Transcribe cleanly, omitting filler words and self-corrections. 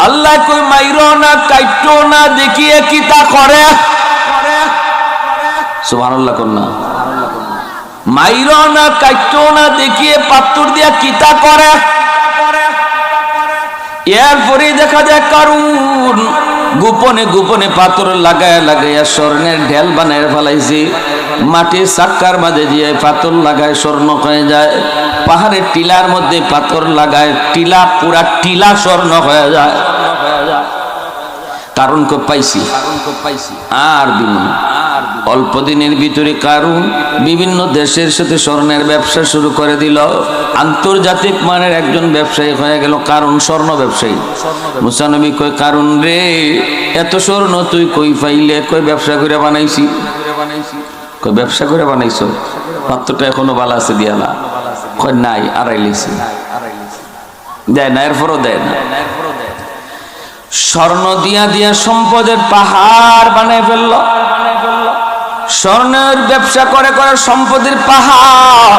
আল্লাহ কই মাইরো না কাইটো না দেখিয়ে কিতা করে সুবহানাল্লাহ কন্যা মাইরো না কাইটো না দেখিয়ে পাথর দিয়া কিতা করে এরপরে দেখা যায় কারুন গোপনে গোপনে পাথর লাগায় লাগাইয়া স্বর্ণের ঢেল বানায় ফেলাইছে মাটির চাক্কার মাঝে দিয়ে পাথর লাগায় স্বর্ণ হয়ে যায় পাহাড়ের টিলার মধ্যে পাথর লাগায় টিলা পুরা টিলা স্বর্ণ হয়ে যায় কারণ কো পাইছি আর দিন অল্প দিনের ভিতরে কারণ বিভিন্ন দেশের সাথে স্বর্ণের ব্যবসা শুরু করে দিল আন্তর্জাতিক মানের একজন ব্যবসায়ী হয়ে গেল কারণ স্বর্ণ ব্যবসায়ী মুসা নবী কই কারণ রে এত স্বর্ণ তুই কই পাইলে কই ব্যবসা করে বানাইছি কই ব্যবসা করে বানাইছো পাত্রটা এখনো বালা আছে দিয়া না কই নাই আড়াইলিছি দেয় না এরপরও দেয় না স্বর্ণ দিয়া দিয়া সম্পদের পাহাড় বানায় ফেললো স্বর্ণের ব্যবসা করে করে সম্পদের পাহাড়